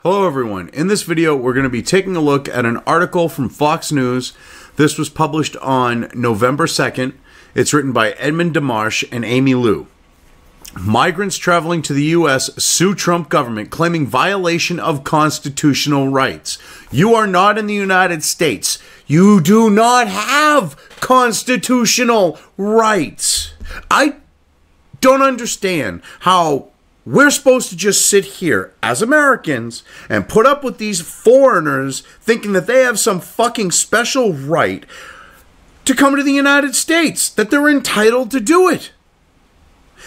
Hello everyone. In this video, we're going to be taking a look at an article from Fox News. This was published on November 2nd. It's written by Edmund DeMarche and Amy Liu. Migrants traveling to the U.S. sue Trump government claiming violation of constitutional rights. You are not in the United States. You do not have constitutional rights. I don't understand how we're supposed to just sit here as Americans and put up with these foreigners thinking that they have some fucking special right to come to the United States, that they're entitled to do it.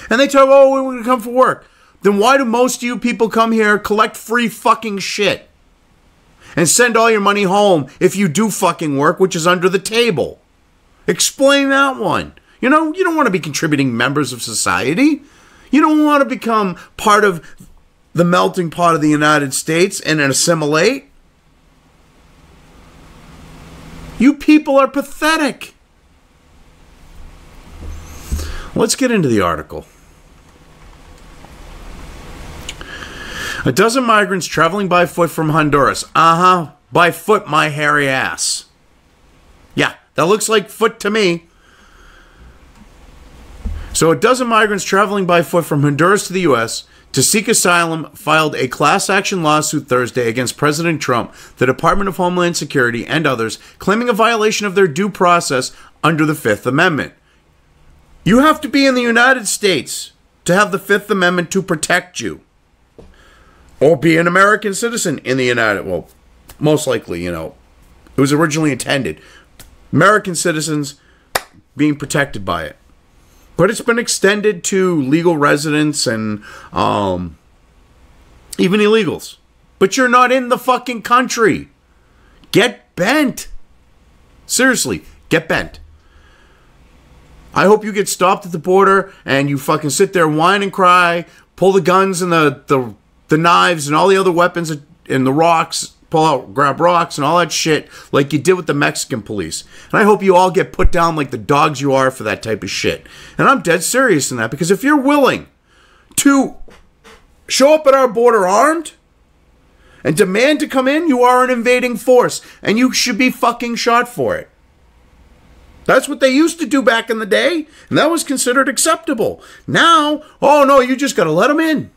And they talk, oh, we're going to come for work. Then why do most of you people come here, collect free fucking shit, and send all your money home if you do fucking work, which is under the table? Explain that one. You know, you don't want to be contributing members of society. You don't want to become part of the melting pot of the United States and assimilate. You people are pathetic. Let's get into the article. A dozen migrants traveling by foot from Honduras. By foot, my hairy ass. Yeah, that looks like foot to me. So a dozen migrants traveling by foot from Honduras to the U.S. to seek asylum filed a class action lawsuit Thursday against President Trump, the Department of Homeland Security, and others, claiming a violation of their due process under the Fifth Amendment. You have to be in the United States to have the Fifth Amendment to protect you. Or be an American citizen in the United... Well, most likely, you know, it was originally intended. American citizens being protected by it. But it's been extended to legal residents and even illegals. But you're not in the fucking country. Get bent. Seriously, get bent. I hope you get stopped at the border and you fucking sit there, whine and cry, pull the guns and the knives and all the other weapons and the rocks, pull out, grab rocks and all that shit like you did with the Mexican police. And I hope you all get put down like the dogs you are for that type of shit. And I'm dead serious in that, because if you're willing to show up at our border armed and demand to come in, you are an invading force and you should be fucking shot for it. That's what they used to do back in the day, and that was considered acceptable. Now, oh no, you just gotta let them in.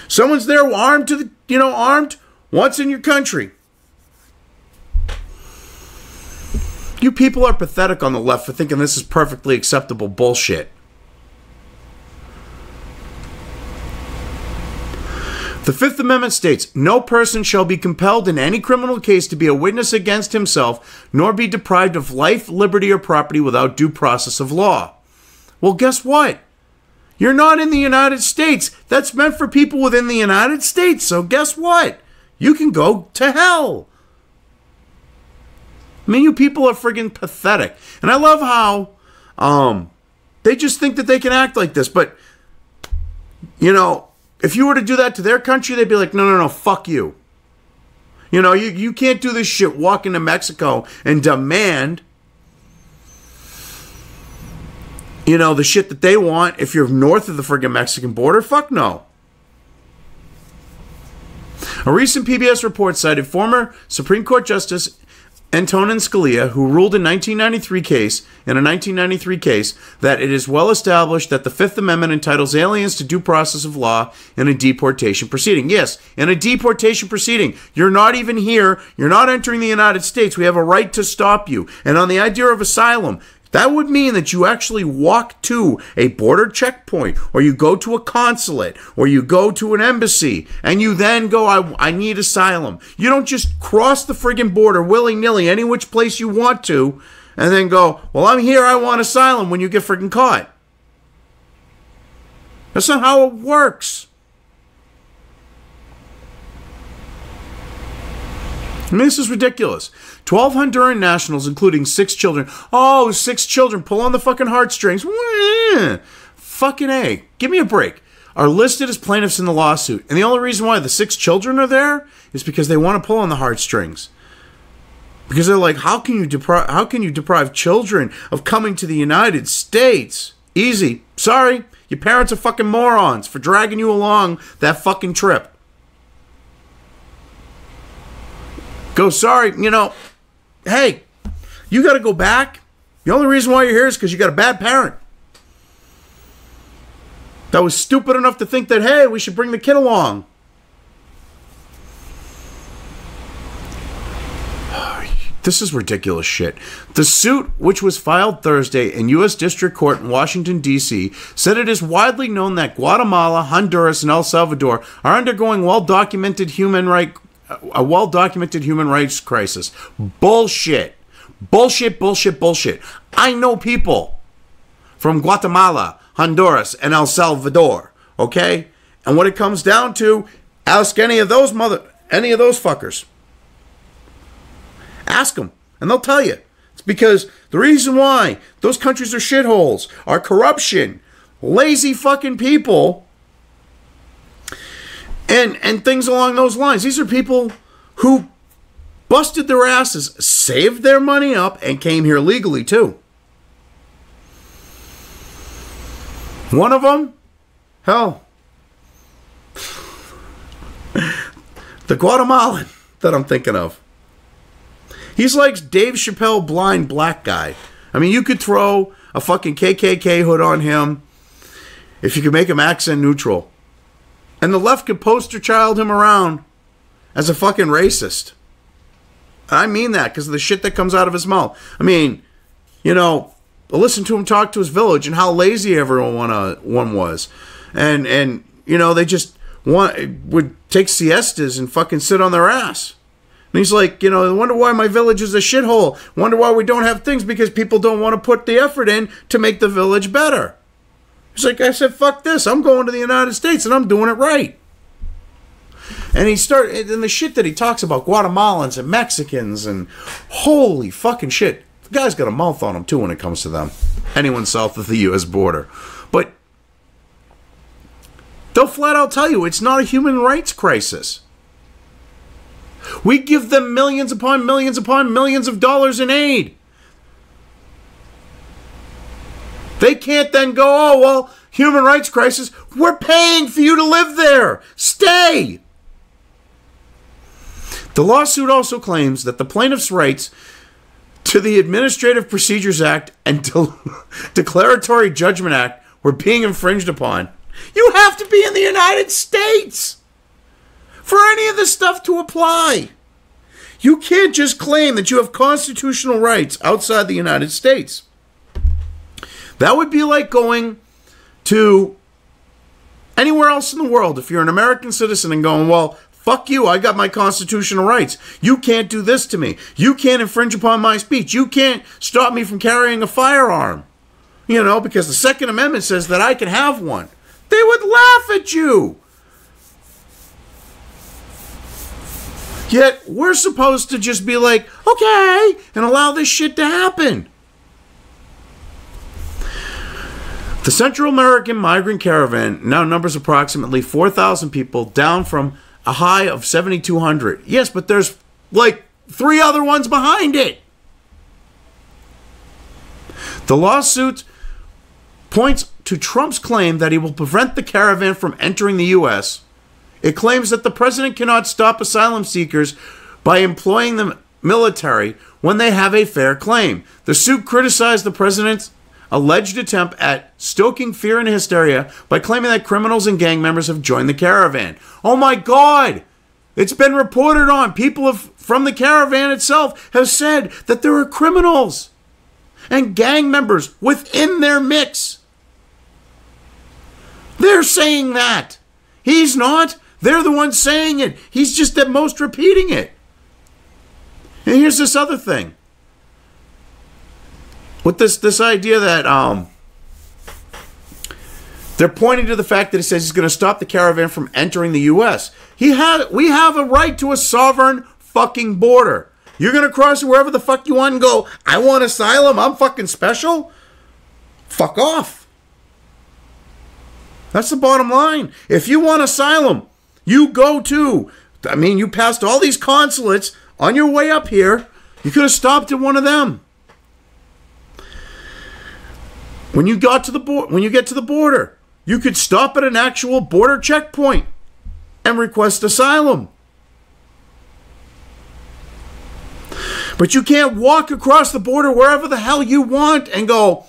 Someone's there armed to the, armed, wants in your country. You people are pathetic on the left for thinking this is perfectly acceptable bullshit. The Fifth Amendment states, no person shall be compelled in any criminal case to be a witness against himself, nor be deprived of life, liberty, or property without due process of law. Well, guess what? You're not in the United States. That's meant for people within the United States. So guess what? You can go to hell. I mean, you people are friggin' pathetic. And I love how they just think that they can act like this. But, if you were to do that to their country, they'd be like, no, fuck you. You can't do this shit, walk into Mexico and demand, the shit that they want if you're north of the friggin' Mexican border. Fuck no. A recent PBS report cited former Supreme Court Justice Antonin Scalia, who ruled in a 1993 case that it is well established that the Fifth Amendment entitles aliens to due process of law in a deportation proceeding. Yes, in a deportation proceeding. You're not even here. You're not entering the United States. We have a right to stop you. And on the idea of asylum, that would mean that you actually walk to a border checkpoint, or you go to a consulate, or you go to an embassy, and you then go, I need asylum. You don't just cross the friggin' border willy-nilly any which place you want to, and then go, well, I'm here, I want asylum, when you get friggin' caught. That's not how it works. I mean, this is ridiculous. 12 Honduran nationals, including 6 children. Oh, 6 children. Pull on the fucking heartstrings. Fucking A. Give me a break. Are listed as plaintiffs in the lawsuit. And the only reason why the 6 children are there is because they want to pull on the heartstrings. Because they're like, how can you deprive children of coming to the United States? Easy. Sorry. Your parents are fucking morons for dragging you along that fucking trip. go, sorry, you know, hey, you got to go back. The only reason why you're here is because you got a bad parent that was stupid enough to think that, hey, we should bring the kid along. This is ridiculous shit. The suit, which was filed Thursday in U.S. District Court in Washington, D.C., said it is widely known that Guatemala, Honduras, and El Salvador are undergoing a well-documented human rights crisis. Bullshit. Bullshit, bullshit, bullshit. I know people from Guatemala, Honduras, and El Salvador, okay? And what it comes down to, ask any of those fuckers. Ask them, and they'll tell you. It's because the reason why those countries are shitholes are corruption, lazy fucking people, and things along those lines. These are people who busted their asses, saved their money up, and came here legally too. One of them, hell, the Guatemalan that I'm thinking of. He's like Dave Chappelle, blind black guy. I mean, you could throw a fucking KKK hood on him if you could make him accent neutral. And the left could poster child him around as a fucking racist. I mean that because of the shit that comes out of his mouth. I mean, you know, listen to him talk to his village and how lazy everyone was. And you know, they just would take siestas and fucking sit on their ass. And he's like, you know, I wonder why my village is a shithole. Wonder why we don't have things, because people don't want to put the effort in to make the village better. He's like, I said, fuck this. I'm going to the United States and I'm doing it right. And and the shit that he talks about Guatemalans and Mexicans and holy fucking shit. The guy's got a mouth on him too when it comes to them. Anyone south of the U.S. border. But they'll flat out tell you it's not a human rights crisis. We give them millions upon millions upon millions of dollars in aid. They can't then go, oh, well, human rights crisis. We're paying for you to live there. Stay. The lawsuit also claims that the plaintiff's rights to the Administrative Procedures Act and Declaratory Judgment Act were being infringed upon. You have to be in the United States for any of this stuff to apply. You can't just claim that you have constitutional rights outside the United States. That would be like going to anywhere else in the world if you're an American citizen and going, well, fuck you, I got my constitutional rights. You can't do this to me. You can't infringe upon my speech. You can't stop me from carrying a firearm. You know, because the Second Amendment says that I can have one. They would laugh at you. Yet, we're supposed to just be like, okay, and allow this shit to happen. The Central American Migrant Caravan now numbers approximately 4,000 people, down from a high of 7,200. Yes, but there's like 3 other ones behind it. The lawsuit points to Trump's claim that he will prevent the caravan from entering the U.S. It claims that the president cannot stop asylum seekers by employing the military when they have a fair claim. The suit criticized the president's alleged attempt at stoking fear and hysteria by claiming that criminals and gang members have joined the caravan. Oh my God! It's been reported on. People from the caravan itself have said that there are criminals and gang members within their mix. They're saying that. He's not. They're the ones saying it. He's just at most repeating it. And here's this other thing. With this idea that they're pointing to the fact that he says he's going to stop the caravan from entering the U.S. We have a right to a sovereign fucking border. You're going to cross wherever the fuck you want and go, I want asylum, I'm fucking special? Fuck off. That's the bottom line. If you want asylum, you go to, you passed all these consulates on your way up here. You could have stopped at one of them. When you get to the border, you could stop at an actual border checkpoint and request asylum. But you can't walk across the border wherever the hell you want and go,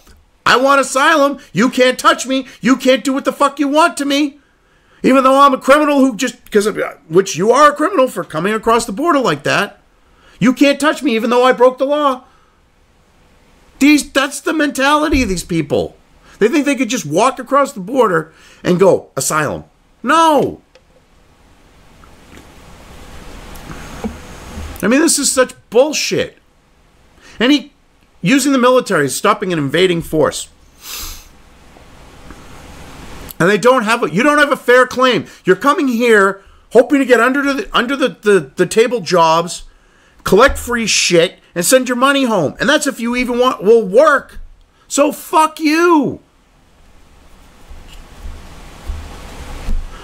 I want asylum. You can't touch me. You can't do what the fuck you want to me. Even though I'm a criminal who just, which you are a criminal for coming across the border like that. You can't touch me even though I broke the law. That's the mentality of these people. They think they could just walk across the border and go, asylum. No. I mean, this is such bullshit. And using the military, stopping an invading force. And you don't have a fair claim. You're coming here hoping to get under the table jobs, collect free shit, and send your money home. And that's if you even will work. So fuck you.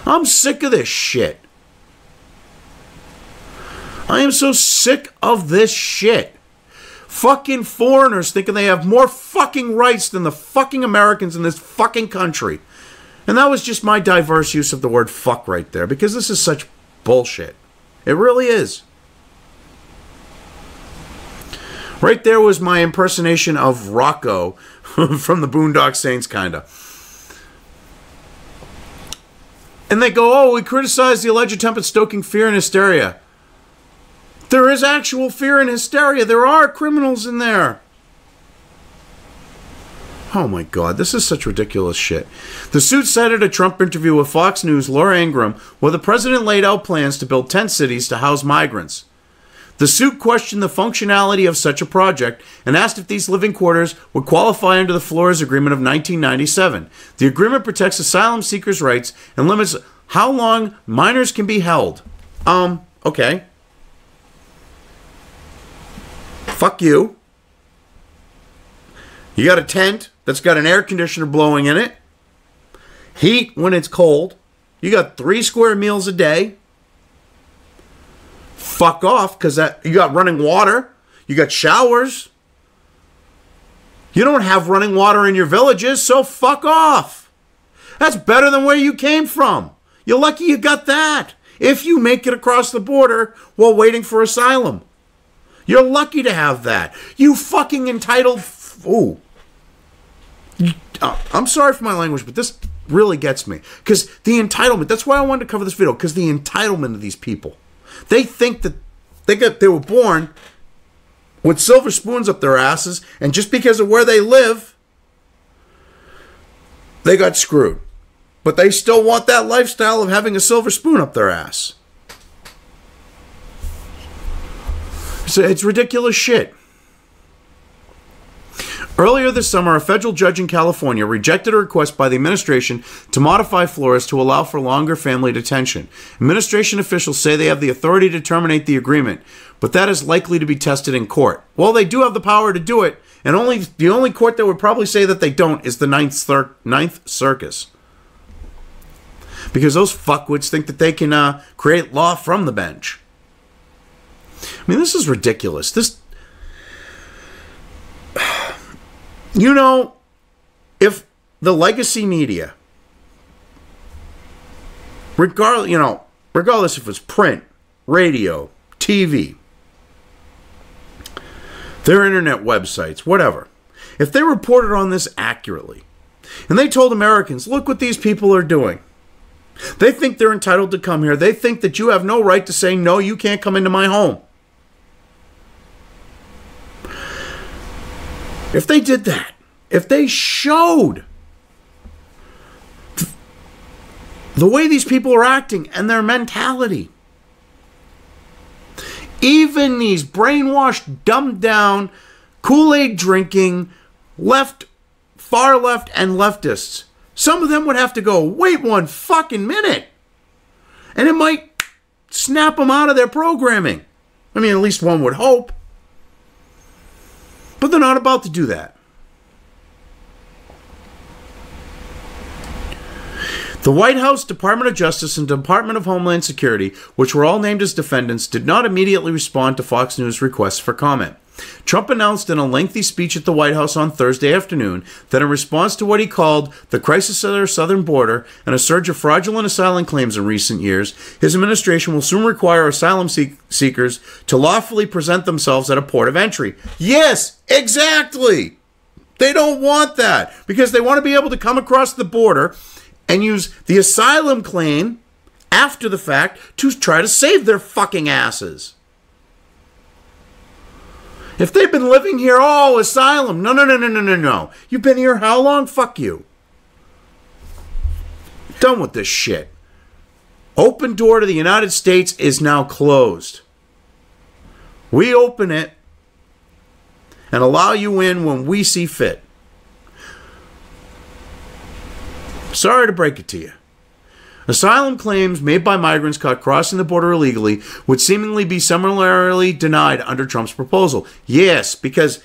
I'm sick of this shit. I am so sick of this shit. Fucking foreigners thinking they have more fucking rights than the fucking Americans in this fucking country. And that was just my diverse use of the word fuck right there, because this is such bullshit. It really is. Right there was my impersonation of Rocco from the Boondock Saints, kinda. And they go, oh, we criticize the alleged attempt at stoking fear and hysteria. There is actual fear and hysteria. There are criminals in there. Oh my God, this is such ridiculous shit. The suit cited a Trump interview with Fox News' Laura Ingraham, where the president laid out plans to build tent cities to house migrants. The suit questioned the functionality of such a project and asked if these living quarters would qualify under the Flores Agreement of 1997. The agreement protects asylum seekers' rights and limits how long minors can be held. Okay. Fuck you. You got a tent that's got an air conditioner blowing in it. Heat when it's cold. You got 3 square meals a day. Fuck off, because you got running water. You got showers. You don't have running water in your villages, so fuck off. That's better than where you came from. You're lucky you got that. If you make it across the border while waiting for asylum. You're lucky to have that. You fucking entitled... Ooh. I'm sorry for my language, but this really gets me. Because the entitlement... That's why I wanted to cover this video. Because the entitlement of these people. They think that they were born with silver spoons up their asses, and just because of where they live, they got screwed. But they still want that lifestyle of having a silver spoon up their ass. So it's ridiculous shit. Earlier this summer, a federal judge in California rejected a request by the administration to modify Flores to allow for longer family detention. Administration officials say they have the authority to terminate the agreement, but that is likely to be tested in court. Well, they do have the power to do it, and the only court that would probably say that they don't is the Ninth Circus. Because those fuckwits think that they can create law from the bench. I mean, this is ridiculous. You know, if the legacy media, regardless if it's print, radio, TV, their internet websites, whatever, if they reported on this accurately, and they told Americans, look what these people are doing. They think they're entitled to come here. They think that you have no right to say, no, you can't come into my home. If they did that, if they showed the way these people are acting and their mentality, even these brainwashed, dumbed down, Kool-Aid drinking, far left and leftists, some of them would have to go, wait one fucking minute. And it might snap them out of their programming. I mean, at least one would hope. But they're not about to do that. The White House, Department of Justice, and Department of Homeland Security, which were all named as defendants, did not immediately respond to Fox News' requests for comment. Trump announced in a lengthy speech at the White House on Thursday afternoon that in response to what he called the crisis at our southern border and a surge of fraudulent asylum claims in recent years, his administration will soon require asylum seekers to lawfully present themselves at a port of entry. Yes, exactly. They don't want that because they want to be able to come across the border and use the asylum claim after the fact to try to save their fucking asses. If they've been living here, oh, asylum. No. You've been here how long? Fuck you. Done with this shit. Open door to the United States is now closed. We open it and allow you in when we see fit. Sorry to break it to you. Asylum claims made by migrants caught crossing the border illegally would seemingly be summarily denied under Trump's proposal. Yes, because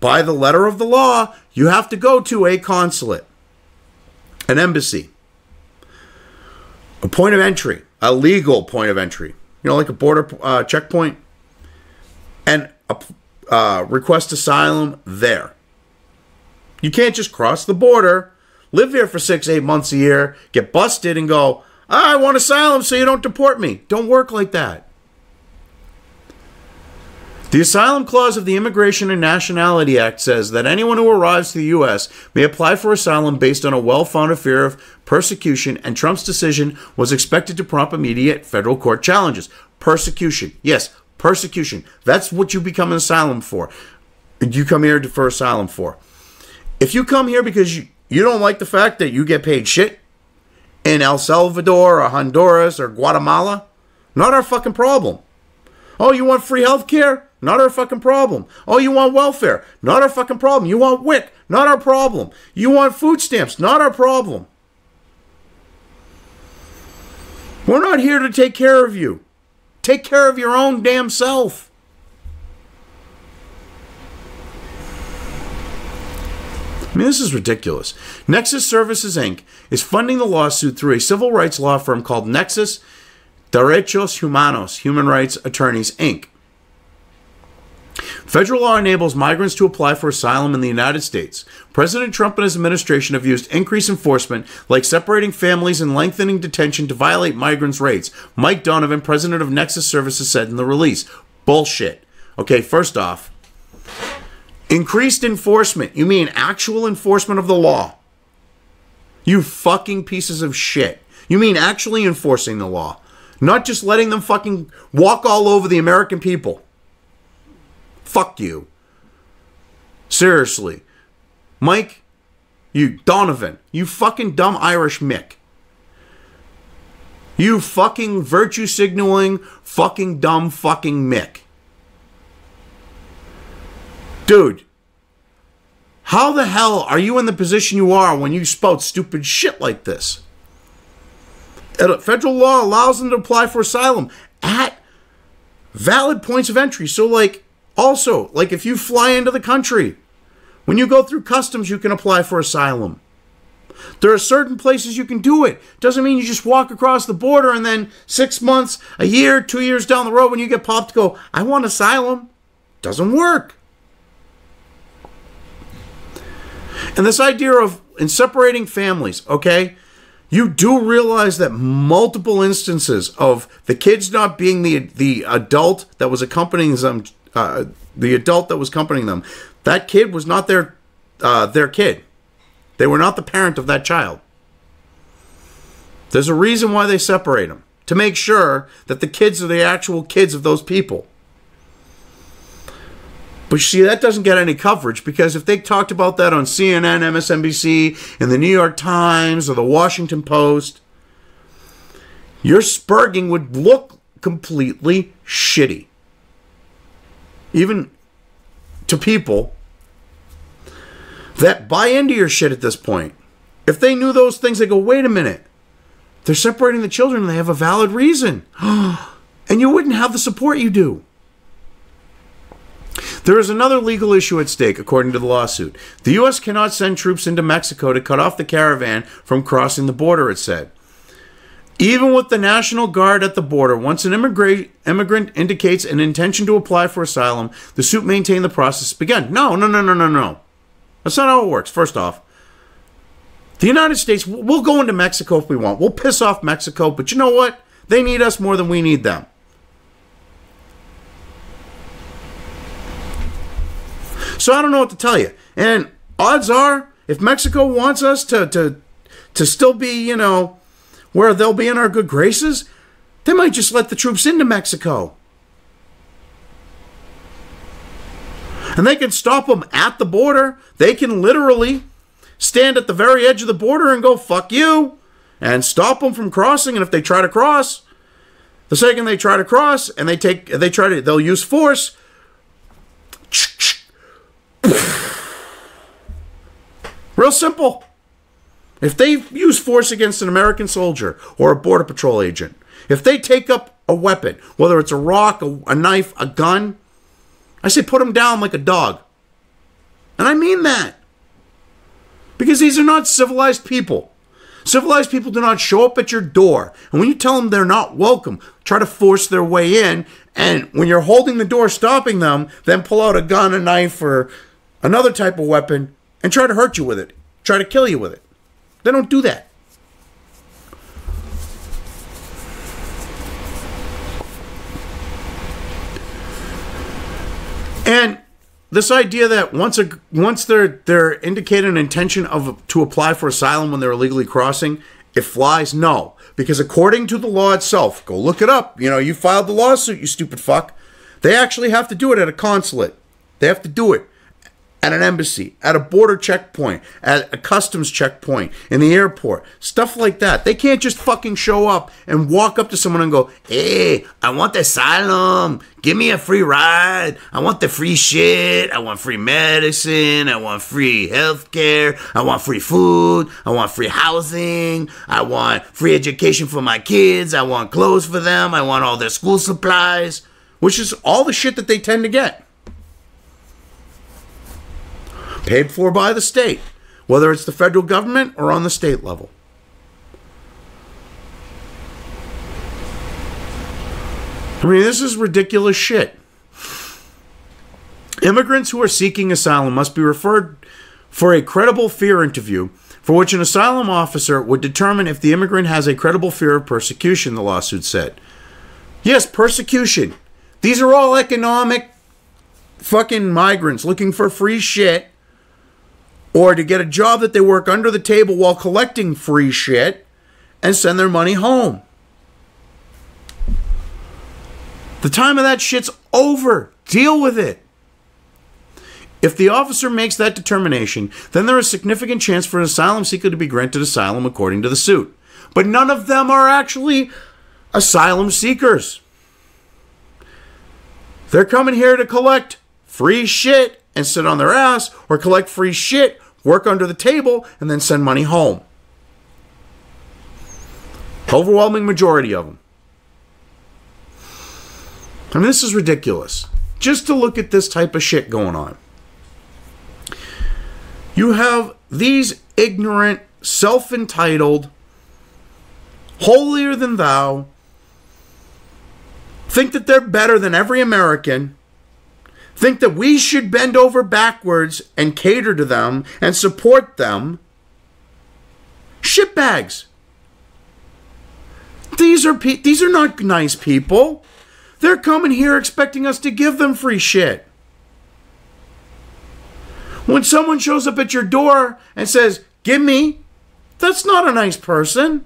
by the letter of the law, you have to go to a consulate, an embassy, a point of entry, a legal point of entry, like a border checkpoint, and request asylum there. You can't just cross the border, live here for 6-8 months a year, get busted, and go, I want asylum so you don't deport me. Don't work like that. The Asylum Clause of the Immigration and Nationality Act says that anyone who arrives to the U.S. may apply for asylum based on a well-founded fear of persecution, and Trump's decision was expected to prompt immediate federal court challenges. Persecution. Yes, persecution. That's what you become an asylum for. You come here for asylum for. If you come here because you don't like the fact that you get paid shit in El Salvador or Honduras or Guatemala, not our fucking problem. Oh, you want free health care? Not our fucking problem. Oh, you want welfare? Not our fucking problem. You want WIC? Not our problem. You want food stamps? Not our problem. We're not here to take care of you. Take care of your own damn self. I mean, this is ridiculous. Nexus Services, Inc. is funding the lawsuit through a civil rights law firm called Nexus Derechos Humanos, Human Rights Attorneys, Inc. Federal law enables migrants to apply for asylum in the United States. President Trump and his administration have used increased enforcement, like separating families and lengthening detention, to violate migrants' rights. Mike Donovan, president of Nexus Services, said in the release. Bullshit. Okay, first off, increased enforcement. You mean actual enforcement of the law? You fucking pieces of shit. You mean actually enforcing the law. Not just letting them fucking walk all over the American people. Fuck you. Seriously. Mike, you Donovan, you fucking dumb Irish Mick. You fucking virtue signaling, fucking dumb fucking Mick. Dude, how the hell are you in the position you are when you spout stupid shit like this? Federal law allows them to apply for asylum at valid points of entry. So, also, if you fly into the country, when you go through customs, you can apply for asylum. There are certain places you can do it. Doesn't mean you just walk across the border and then 6 months, a year, 2 years down the road when you get popped, go, I want asylum. Doesn't work. And this idea of separating families, okay? You do realize that multiple instances of the kids not being the adult that was accompanying them, that kid was not their kid. They were not the parent of that child. There's a reason why they separate them, to make sure that the kids are the actual kids of those people. But you see, that doesn't get any coverage, because if they talked about that on CNN, MSNBC, and the New York Times, or the Washington Post, your spurging would look completely shitty. Even to people that buy into your shit at this point. If they knew those things, they go, wait a minute. They're separating the children and they have a valid reason. And you wouldn't have the support you do. There is another legal issue at stake, according to the lawsuit. The U.S. cannot send troops into Mexico to cut off the caravan from crossing the border, it said. Even with the National Guard at the border, once an immigrant indicates an intention to apply for asylum, the suit maintained the process began. No. That's not how it works. First off, the United States, we'll go into Mexico if we want. We'll piss off Mexico, but you know what? They need us more than we need them. So I don't know what to tell you. And odds are, if Mexico wants us to still be, you know, where they'll be in our good graces, they might just let the troops into Mexico. And they can stop them at the border. They can literally stand at the very edge of the border and go, fuck you, and stop them from crossing. And if they try to cross, the second they try to cross and they'll use force. Real simple. If they use force against an American soldier or a Border Patrol agent, if they take up a weapon, whether it's a rock, a knife, a gun, I say put them down like a dog. And I mean that. Because these are not civilized people. Civilized people do not show up at your door. And when you tell them they're not welcome, try to force their way in. And when you're holding the door, stopping them, then pull out a gun, a knife, or another type of weapon and try to hurt you with it. Try to kill you with it. They don't do that. And this idea that once they're indicated an intention to apply for asylum when they're illegally crossing, it flies. No, because according to the law itself, go look it up. You know, you filed the lawsuit, you stupid fuck. They actually have to do it at a consulate. They have to do it at an embassy, at a border checkpoint, at a customs checkpoint, in the airport, stuff like that. They can't just fucking show up and walk up to someone and go, hey, I want asylum. Give me a free ride. I want the free shit. I want free medicine. I want free health care. I want free food. I want free housing. I want free education for my kids. I want clothes for them. I want all their school supplies, which is all the shit that they tend to get. Paid for by the state, whether it's the federal government or on the state level. I mean, this is ridiculous shit. Immigrants who are seeking asylum must be referred for a credible fear interview, for which an asylum officer would determine if the immigrant has a credible fear of persecution, the lawsuit said. Yes, persecution. These are all economic fucking migrants looking for free shit, or to get a job that they work under the table while collecting free shit and send their money home. The time of that shit's over. Deal with it. If the officer makes that determination, then there is a significant chance for an asylum seeker to be granted asylum according to the suit. But none of them are actually asylum seekers. They're coming here to collect free shit and sit on their ass, or collect free shit, work under the table, and then send money home. Overwhelming majority of them. I mean, this is ridiculous. Just to look at this type of shit going on. You have these ignorant, self-entitled, holier than thou, think that they're better than every American, think that we should bend over backwards and cater to them and support them. Shitbags. These are not nice people. They're coming here expecting us to give them free shit. When someone shows up at your door and says, give me, that's not a nice person.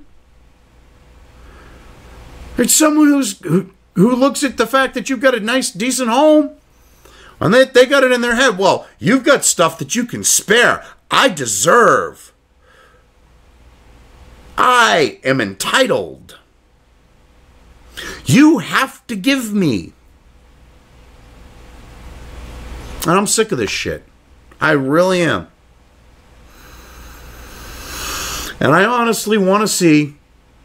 It's someone who looks at the fact that you've got a nice, decent home, and they got it in their head, well, you've got stuff that you can spare. I deserve. I am entitled. You have to give me. And I'm sick of this shit. I really am. And I honestly want to see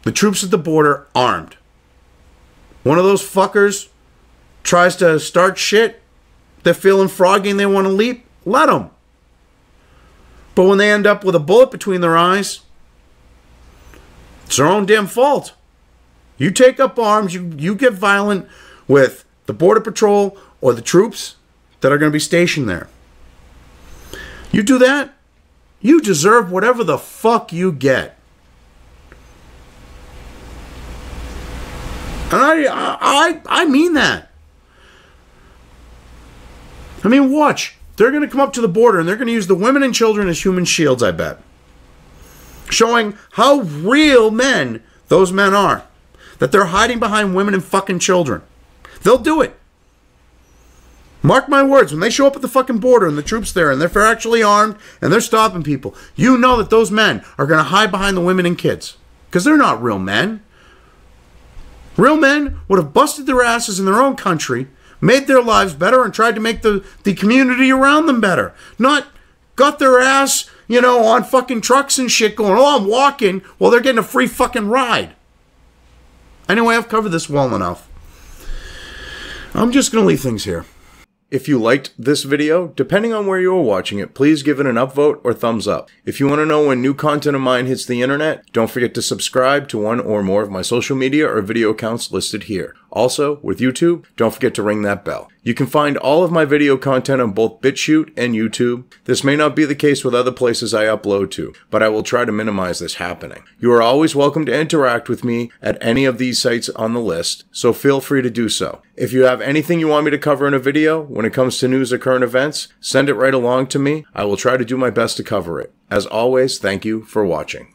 the troops at the border armed. One of those fuckers tries to start shit, they're feeling froggy and they want to leap, let them. But when they end up with a bullet between their eyes, it's their own damn fault. You take up arms, you get violent with the Border Patrol or the troops that are going to be stationed there. You do that, you deserve whatever the fuck you get. And I mean that. I mean, watch. They're going to come up to the border and they're going to use the women and children as human shields, I bet. Showing how real men those men are. That they're hiding behind women and fucking children. They'll do it. Mark my words, when they show up at the fucking border and the troops there and they're actually armed and they're stopping people, you know that those men are going to hide behind the women and kids. Because they're not real men. Real men would have busted their asses in their own country, made their lives better, and tried to make the community around them better. Not got their ass, on fucking trucks and shit going, oh, I'm walking, while they're getting a free fucking ride. Anyway, I've covered this well enough. I'm just going to leave things here. If you liked this video, depending on where you are watching it, please give it an upvote or thumbs up. If you want to know when new content of mine hits the internet, don't forget to subscribe to one or more of my social media or video accounts listed here. Also, with YouTube, don't forget to ring that bell. You can find all of my video content on both BitChute and YouTube. This may not be the case with other places I upload to, but I will try to minimize this happening. You are always welcome to interact with me at any of these sites on the list, so feel free to do so. If you have anything you want me to cover in a video, when it comes to news or current events, send it right along to me. I will try to do my best to cover it. As always, thank you for watching.